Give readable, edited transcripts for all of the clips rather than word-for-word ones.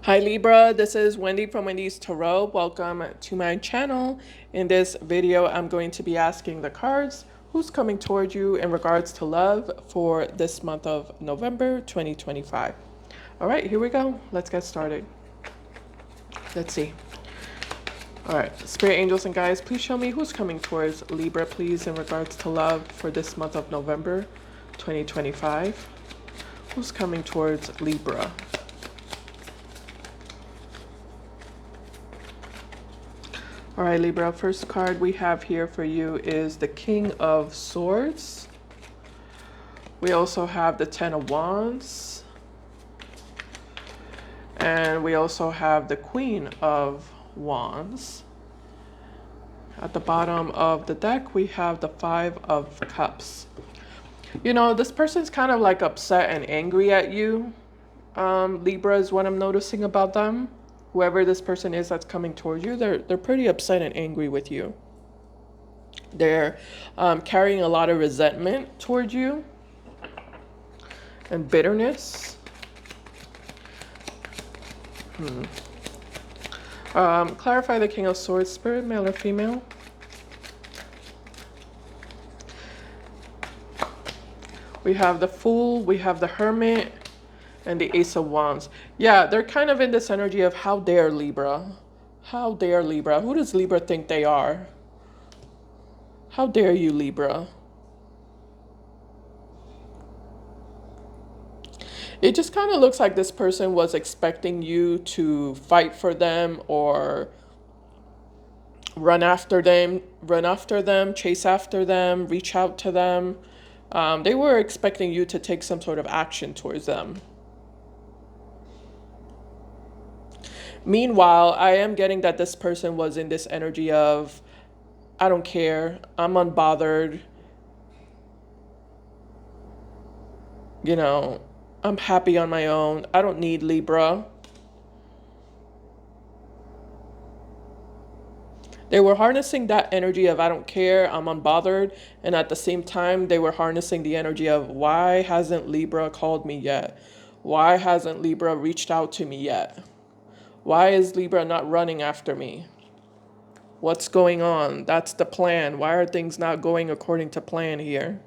Hi Libra, this is Wendy from Wendys Tarot. Welcome to my channel. In this video, I'm going to be asking the cards who's coming toward you in regards to love for this month of November 2025. All right, here we go. Let's get started. Let's see. All right, Spirit Angels and Guides, please show me who's coming towards Libra, please, in regards to love for this month of November 2025. Who's coming towards Libra? All right, Libra, first card we have here for you is the King of Swords. We also have the Ten of Wands. And we also have the Queen of Wands. At the bottom of the deck, we have the Five of Cups. You know, this person's kind of like upset and angry at you. Libra is what I'm noticing about them. Whoever this person is that's coming towards you, they're pretty upset and angry with you. They're carrying a lot of resentment towards you and bitterness. Clarify the King of Swords, spirit, male or female. We have the Fool, we have the Hermit, and the Ace of Wands. Yeah, they're kind of in this energy of how dare Libra. How dare Libra? Who does Libra think they are? How dare you, Libra? It just kind of looks like this person was expecting you to fight for them or run after them, chase after them, reach out to them. They were expecting you to take some sort of action towards them. Meanwhile, I am getting that this person was in this energy of, I don't care, I'm unbothered, you know, I'm happy on my own, I don't need Libra. They were harnessing that energy of I don't care, I'm unbothered, and at the same time, they were harnessing the energy of why hasn't Libra called me yet? Why hasn't Libra reached out to me yet? Why is Libra not running after me? What's going on? That's the plan. Why are things not going according to plan here?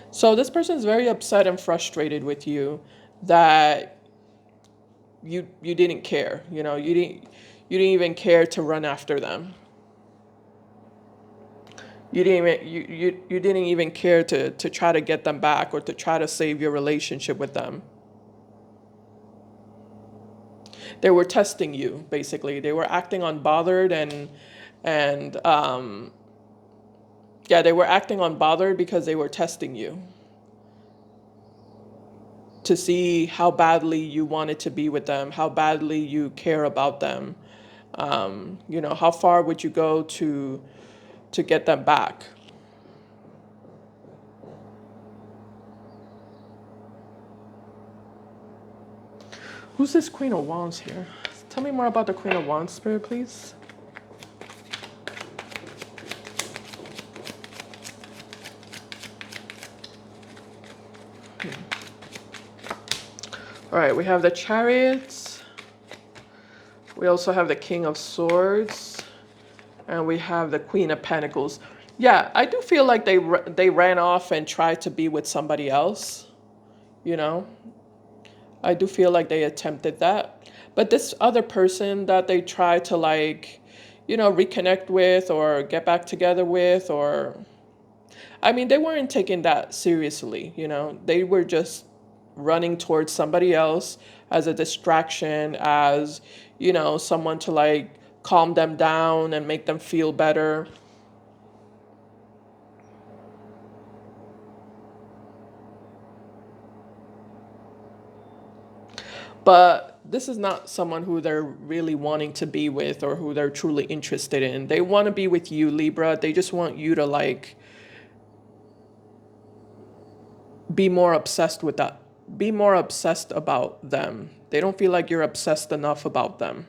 So this person is very upset and frustrated with you that you didn't care. You know, you didn't even care to run after them. You didn't even care to try to get them back or to try to save your relationship with them. They were testing you, basically. They were acting unbothered and yeah, they were acting unbothered because they were testing you to see how badly you wanted to be with them, how badly you care about them. You know, how far would you go to get them back? Who's this Queen of Wands here? Tell me more about the Queen of Wands, Spirit, please. All right, we have the Chariots. We also have the King of Swords. And we have the Queen of Pentacles. Yeah, I do feel like they ran off and tried to be with somebody else, you know? I do feel like they attempted that. But this other person that they tried to, like, you know, reconnect with or get back together with, or I mean, they weren't taking that seriously, you know? They were just running towards somebody else as a distraction, as, you know, someone to like calm them down and make them feel better. But this is not someone who they're really wanting to be with or who they're truly interested in. They want to be with you, Libra. They just want you to like be more obsessed with that. Be more obsessed about them. They don't feel like you're obsessed enough about them.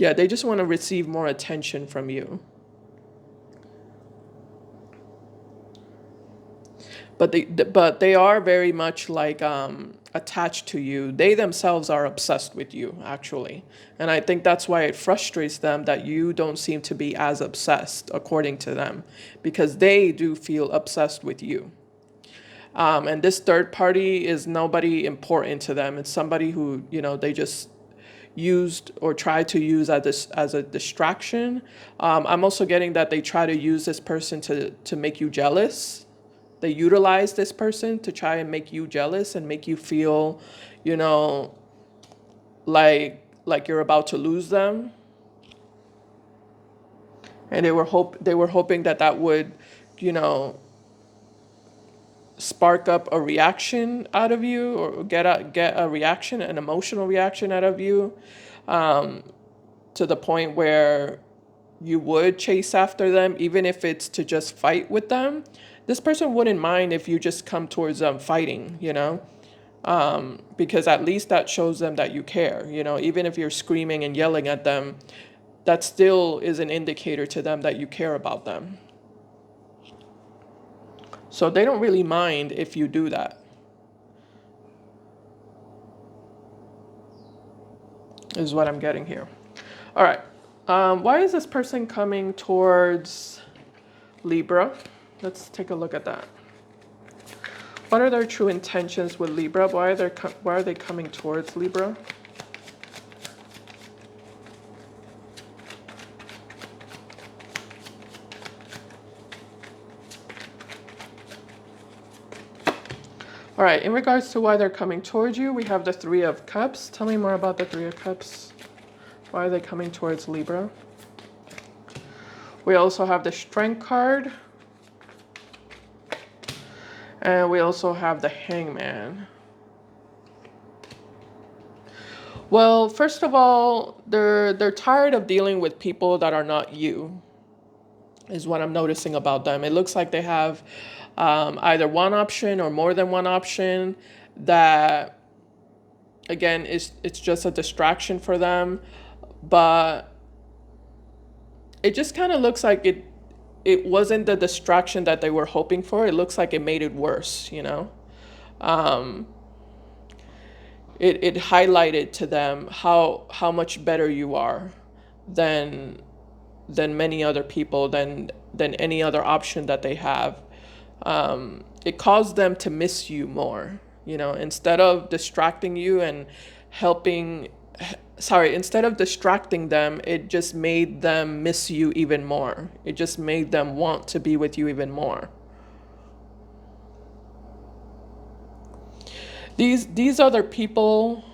Yeah, they just want to receive more attention from you. But they are very much like attached to you. They themselves are obsessed with you, actually. And I think that's why it frustrates them that you don't seem to be as obsessed, according to them, because they do feel obsessed with you. And this third party is nobody important to them. It's somebody who, they just used or tried to use as a distraction. I'm also getting that they try to use this person to make you jealous. They utilize this person to try and make you jealous and make you feel, you know, like you're about to lose them. And they were hoping that would, you know, spark up a reaction out of you, or get a reaction, an emotional reaction out of you, to the point where you would chase after them, even if it's to just fight with them. This person wouldn't mind if you just come towards them fighting, because at least that shows them that you care. Even if you're screaming and yelling at them, that still is an indicator to them that you care about them. So they don't really mind if you do that. Is what I'm getting here. All right. Why is this person coming towards Libra? Let's take a look at that. What are their true intentions with Libra? Why are they coming towards Libra? All right, in regards to why they're coming towards you, we have the Three of Cups. Tell me more about the Three of Cups. Why are they coming towards Libra? We also have the Strength card. And we also have the Hangman. Well, first of all, they're tired of dealing with people that are not you, is what I'm noticing about them. It looks like they have either one option or more than one option that, again, it's just a distraction for them. But it just kind of looks like it wasn't the distraction that they were hoping for. It looks like it made it worse, It highlighted to them how much better you are than many other people, than any other option that they have. It caused them to miss you more, instead of distracting you and instead of distracting them, it just made them miss you even more. It just made them want to be with you even more. These other people,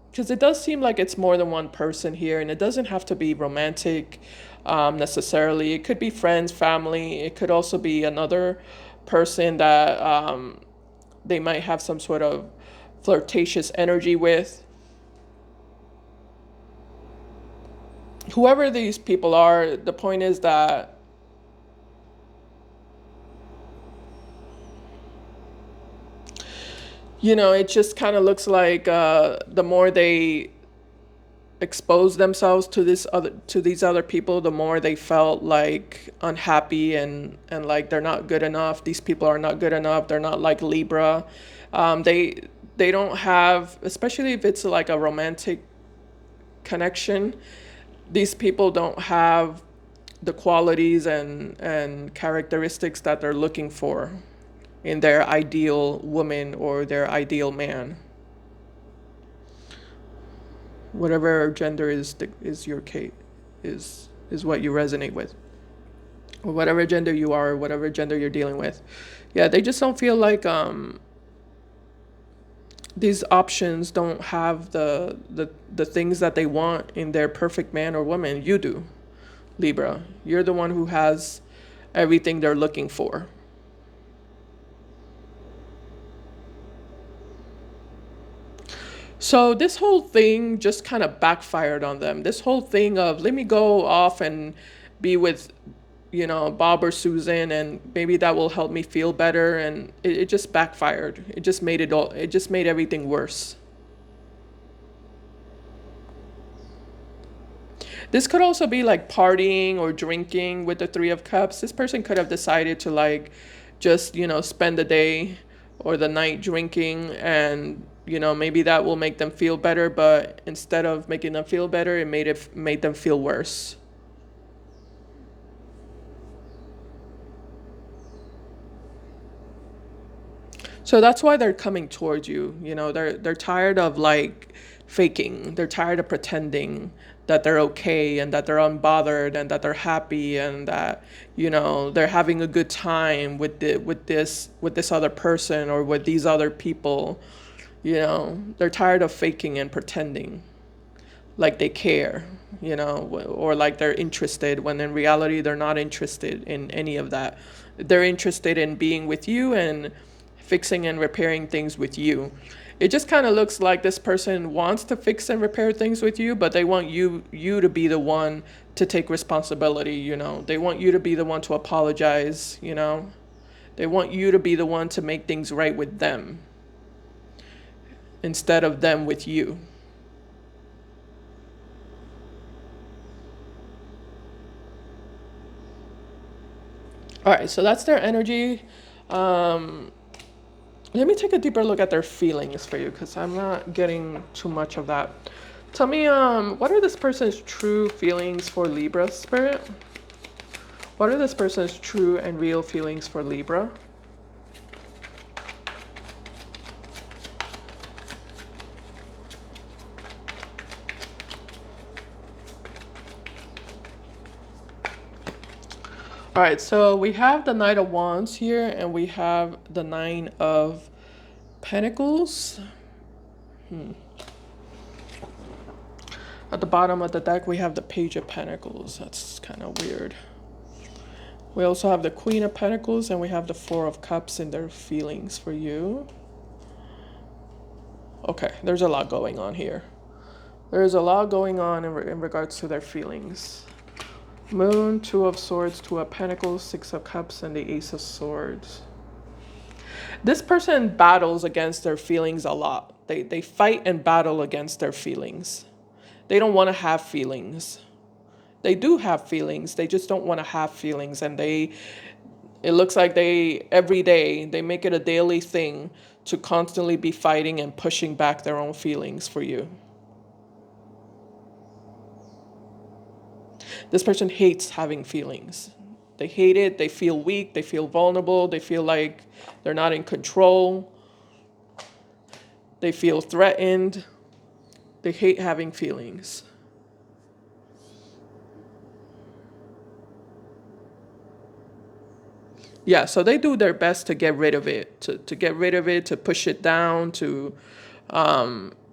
because it does seem like it's more than one person here, and it doesn't have to be romantic necessarily. It could be friends, family. It could also be another person that they might have some sort of flirtatious energy with. Whoever these people are, the point is that it just kind of looks like the more they expose themselves to these other people, the more they felt like unhappy and like they're not good enough. These people are not good enough. They're not like Libra. They don't have, especially if it's like a romantic connection, these people don't have the qualities and characteristics that they're looking for in their ideal woman or their ideal man. Whatever gender is your Kate, is what you resonate with, or whatever gender you are, or whatever gender you're dealing with. Yeah, they just don't feel like these options don't have the things that they want in their perfect man or woman. You do, Libra. You're the one who has everything they're looking for. So this whole thing just kind of backfired on them. This whole thing of, let me go off and be with, Bob or Susan, and maybe that will help me feel better. And it just backfired. It just made everything worse. This could also be like partying or drinking with the Three of Cups. This person could have decided to like just, spend the day or the night drinking, and maybe that will make them feel better, but instead of making them feel better, it made them feel worse. So that's why they're coming towards you. They're tired of like faking. They're tired of pretending that they're okay and that they're unbothered and that they're happy and that they're having a good time with this other person or with these other people. They're tired of faking and pretending like they care, or like they're interested, when in reality they're not interested in any of that. They're interested in being with you and fixing and repairing things with you. It just kind of looks like this person wants to fix and repair things with you, but they want you to be the one to take responsibility. They want you to be the one to apologize. They want you to be the one to make things right with them instead of them with you. All right, so that's their energy. Um, Let me take a deeper look at their feelings for you, because I'm not getting too much of that. Tell me, what are this person's true feelings for Libra, Spirit? What are this person's true and real feelings for Libra? All right, so we have the Knight of Wands here, and we have the Nine of Pentacles. At the bottom of the deck, we have the Page of Pentacles. That's kind of weird. We also have the Queen of Pentacles, and we have the Four of Cups in their feelings for you. Okay, there's a lot going on here. There's a lot going on in regards to their feelings. Moon, Two of Swords, Two of Pentacles, Six of Cups, and the Ace of Swords. This person battles against their feelings a lot. They fight and battle against their feelings. They don't want to have feelings. They do have feelings. They just don't want to have feelings. And it looks like every day, they make it a daily thing to constantly be fighting and pushing back their own feelings for you. This person hates having feelings. They hate it. They feel weak. They feel vulnerable. They feel like they're not in control. They feel threatened. They hate having feelings. Yeah, so they do their best to get rid of it, to get rid of it, to push it down, to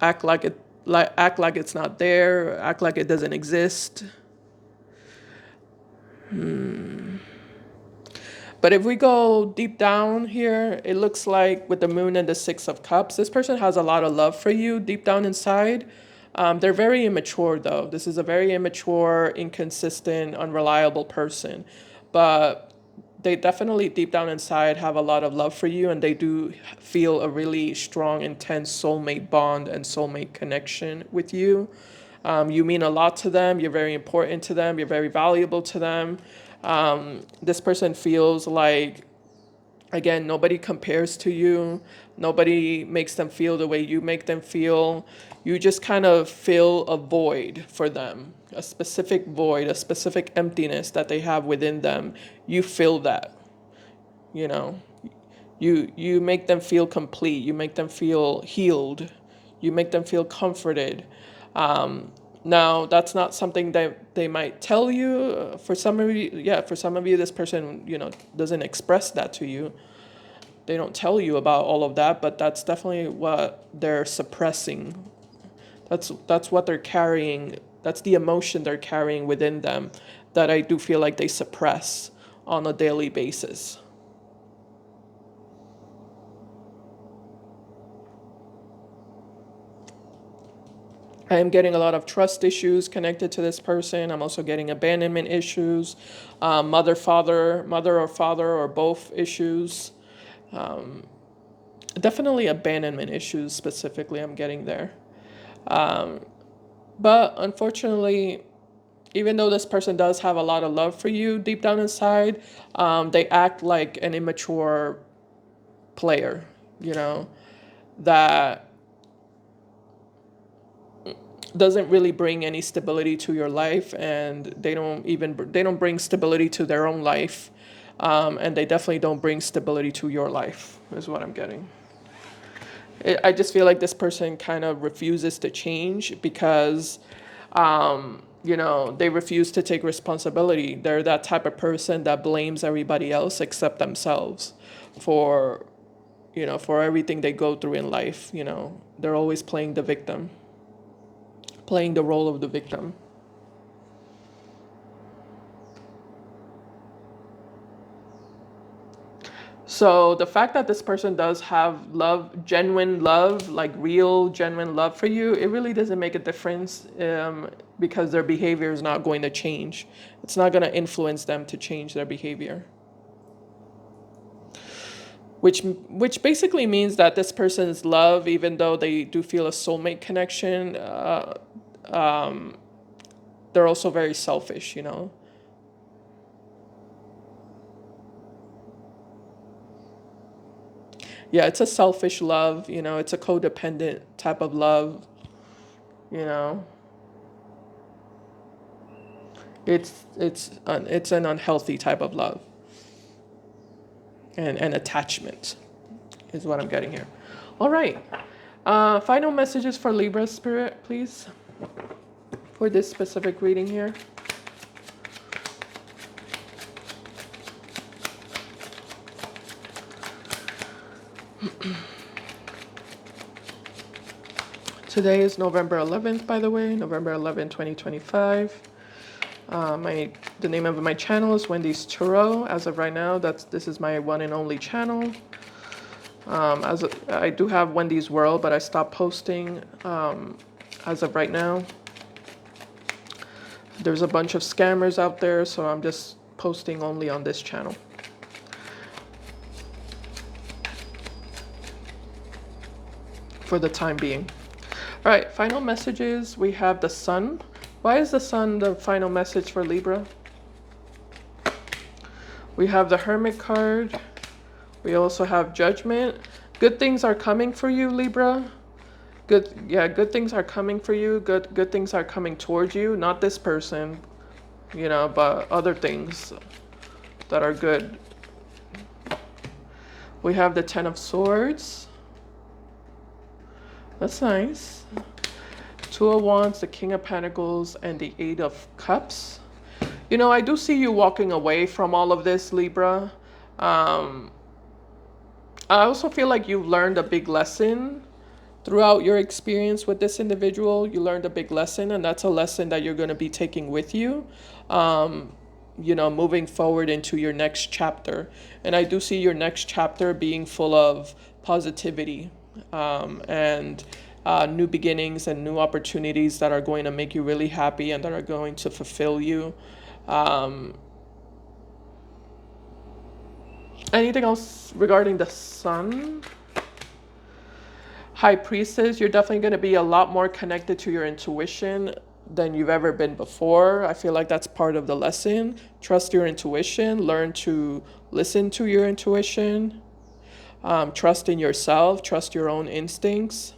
act like it's not there, act like it doesn't exist. But if we go deep down here, it looks like with the Moon and the Six of Cups, this person has a lot of love for you deep down inside. They're very immature, though. This is a very immature, inconsistent, unreliable person. But they definitely deep down inside have a lot of love for you, and they do feel a really strong, intense soulmate bond and soulmate connection with you. You mean a lot to them. You're very important to them. You're very valuable to them. This person feels like, again, nobody compares to you. Nobody makes them feel the way you make them feel. You just kind of fill a void for them, a specific void, a specific emptiness that they have within them. You fill that, you know. You make them feel complete. You make them feel healed. You make them feel comforted. Now, that's not something that they might tell you. For some of you, yeah, for some of you, this person, doesn't express that to you. They don't tell you about all of that, but that's definitely what they're suppressing. That's what they're carrying. That's the emotion they're carrying within them that I do feel like they suppress on a daily basis. I am getting a lot of trust issues connected to this person. I'm also getting abandonment issues, mother or father, or both issues. Definitely abandonment issues specifically, I'm getting there. But unfortunately, even though this person does have a lot of love for you deep down inside, they act like an immature player, you know, that doesn't really bring any stability to your life, and they don't bring stability to their own life, and they definitely don't bring stability to your life, is what I'm getting. I just feel like this person kind of refuses to change because, you know, they refuse to take responsibility. They're that type of person that blames everybody else except themselves for, you know, for everything they go through in life. You know, they're always playing the victim, playing the role of the victim. So the fact that this person does have love, genuine love, like real, genuine love for you, it really doesn't make a difference, because their behavior is not going to change. It's not going to influence them to change their behavior. Which basically means that this person's love, even though they do feel a soulmate connection, they're also very selfish, you know. Yeah, it's a selfish love, you know, it's a codependent type of love, you know. It's an unhealthy type of love and attachment is what I'm getting here. All right. Final messages for Libra spirit, please, for this specific reading here. Today is November 11th, by the way, November 11th, 2025. The name of my channel is Wendys Tarot. As of right now, this is my one and only channel. I do have Wendy's World, but I stopped posting as of right now. There's a bunch of scammers out there, so I'm just posting only on this channel. For the time being. All right, final messages. We have the Sun. Why is the Sun the final message for Libra? We have the Hermit card. We also have Judgment. Good things are coming for you, Libra. Good things are coming for you. Good things are coming towards you. Not this person, you know, but other things that are good. We have the Ten of Swords. That's nice. Two of Wands, the King of Pentacles, and the Eight of Cups. You know, I do see you walking away from all of this, Libra. I also feel like you've learned a big lesson throughout your experience with this individual. You learned a big lesson, and that's a lesson that you're going to be taking with you, you know, moving forward into your next chapter. And I do see your next chapter being full of positivity, and new beginnings and new opportunities that are going to make you really happy and that are going to fulfill you. Anything else regarding the Sun? High Priestess, you're definitely going to be a lot more connected to your intuition than you've ever been before. I feel like that's part of the lesson. Trust your intuition. Learn to listen to your intuition. Trust in yourself. Trust your own instincts.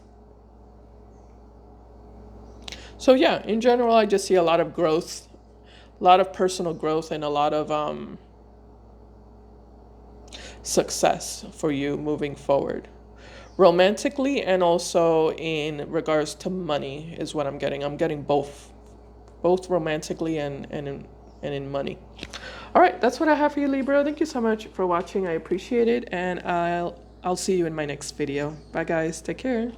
So yeah, in general, I just see a lot of growth, a lot of personal growth, and a lot of success for you moving forward. Romantically and also in regards to money is what I'm getting. I'm getting both romantically and in money. All right, that's what I have for you, Libra. Thank you so much for watching. I appreciate it, and I'll see you in my next video. Bye, guys. Take care.